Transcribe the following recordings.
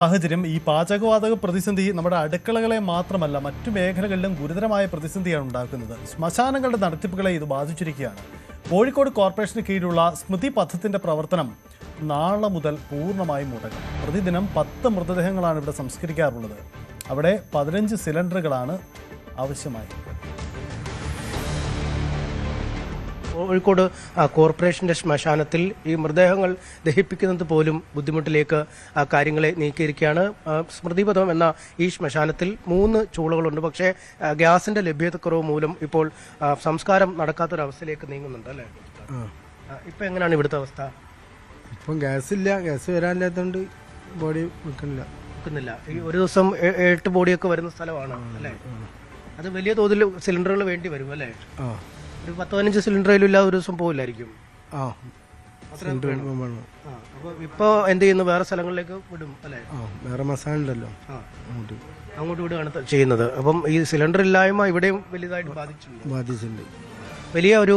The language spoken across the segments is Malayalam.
സാഹചര്യം ഈ പാചകവാതക പ്രതിസന്ധി നമ്മുടെ അടുക്കളകളെ മാത്രമല്ല മറ്റു മേഖലകളിലും ഗുരുതരമായ പ്രതിസന്ധിയാണ് ഉണ്ടാക്കുന്നത്. ശ്മശാനങ്ങളുടെ നടത്തിപ്പുകളെ ഇത് ബാധിച്ചിരിക്കുകയാണ്. കോഴിക്കോട് കോർപ്പറേഷന് കീഴിലുള്ള സ്മൃതി പഥത്തിന്റെ പ്രവർത്തനം നാളെ മുതൽ പൂർണ്ണമായും മുടങ്ങും. പ്രതിദിനം 10 മൃതദേഹങ്ങളാണ് ഇവിടെ സംസ്കരിക്കാറുള്ളത്. അവിടെ 15 സിലിണ്ടറുകളാണ് ആവശ്യമായി. കോഴിക്കോട് കോർപ്പറേഷൻ്റെ ശ്മശാനത്തിൽ ഈ മൃതദേഹങ്ങൾ ദഹിപ്പിക്കുന്നത് പോലും ബുദ്ധിമുട്ടിലേക്ക് കാര്യങ്ങളെ നീക്കിയിരിക്കുകയാണ്. സ്മൃതിപഥം എന്ന ഈ ശ്മശാനത്തിൽ 3 ചൂളകളുണ്ട്. പക്ഷേ ഗ്യാസിന്റെ ലഭ്യതക്കുറവ് മൂലം ഇപ്പോൾ സംസ്കാരം നടക്കാത്തൊരവസ്ഥയിലേക്ക് നീങ്ങുന്നുണ്ട് അല്ലേ? ഇപ്പം എങ്ങനെയാണ് ഇവിടുത്തെ അവസ്ഥ? ഇപ്പം ഗ്യാസ് വരാനില്ലാത്തതുകൊണ്ട് ബോഡി വെക്കുന്നില്ല. ഈ ഒരു ദിവസം 8 ബോഡിയൊക്കെ വരുന്ന സ്ഥലമാണ് അല്ലേ? അത് വലിയ തോതിൽ സിലിണ്ടറുകൾ വേണ്ടി വരും അല്ലേ? ഒരു 10-15 സിലിണ്ടറിലും ഇല്ലാതെ ഒരു ദിവസം പോകില്ലായിരിക്കും. അപ്പൊ ഇപ്പൊ എന്ത് ചെയ്യുന്നു? വേറെ സ്ഥലങ്ങളിലേക്ക് വിടും അല്ലെ? വേറെ മസാല ഉണ്ടല്ലോ, അങ്ങോട്ട് വിടുകയാണ് ചെയ്യുന്നത്. അപ്പം ഈ സിലിണ്ടർ ഇല്ലായ്മ ഇവിടെയും വലുതായിട്ട് ബാധിച്ചിട്ടുണ്ട്. വലിയ ഒരു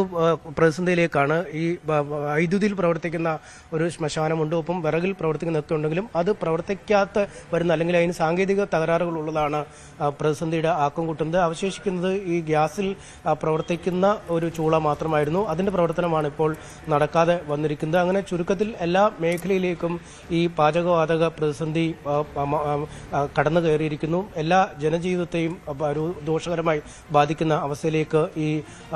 പ്രതിസന്ധിയിലേക്കാണ്. ഈ വൈദ്യുതിയിൽ പ്രവർത്തിക്കുന്ന ഒരു ശ്മശാനമുണ്ട്, ഒപ്പം വിറകിൽ പ്രവർത്തിക്കുന്നതൊക്കെ ഉണ്ടെങ്കിലും അത് പ്രവർത്തിക്കാത്ത വരുന്ന അല്ലെങ്കിൽ അതിന് സാങ്കേതിക തകരാറുകൾ ഉള്ളതാണ് പ്രതിസന്ധിയുടെ ആക്കം കൂട്ടുന്നത്. അവശേഷിക്കുന്നത് ഈ ഗ്യാസിൽ പ്രവർത്തിക്കുന്ന ഒരു ചൂള മാത്രമായിരുന്നു. അതിൻ്റെ പ്രവർത്തനമാണ് ഇപ്പോൾ നടക്കാതെ വന്നിരിക്കുന്നത്. അങ്ങനെ ചുരുക്കത്തിൽ എല്ലാ മേഖലയിലേക്കും ഈ പാചകവാതക പ്രതിസന്ധി കടന്നു കയറിയിരിക്കുന്നു. എല്ലാ ജനജീവിതത്തെയും ഒരു ദോഷകരമായി ബാധിക്കുന്ന അവസ്ഥയിലേക്ക് ഈ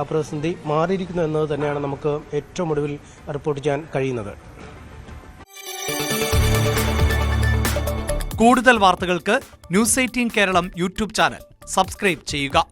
പ്രതിസന്ധി മാറിയിരിക്കുന്നു എന്നത് തന്നെയാണ് നമുക്ക് ഏറ്റവും ഒടുവിൽ റിപ്പോർട്ട് ചെയ്യാൻ കഴിയുന്നത്. കൂടുതൽ വാർത്തകൾക്ക് news 18 Keralam YouTube channel subscribe ചെയ്യുക.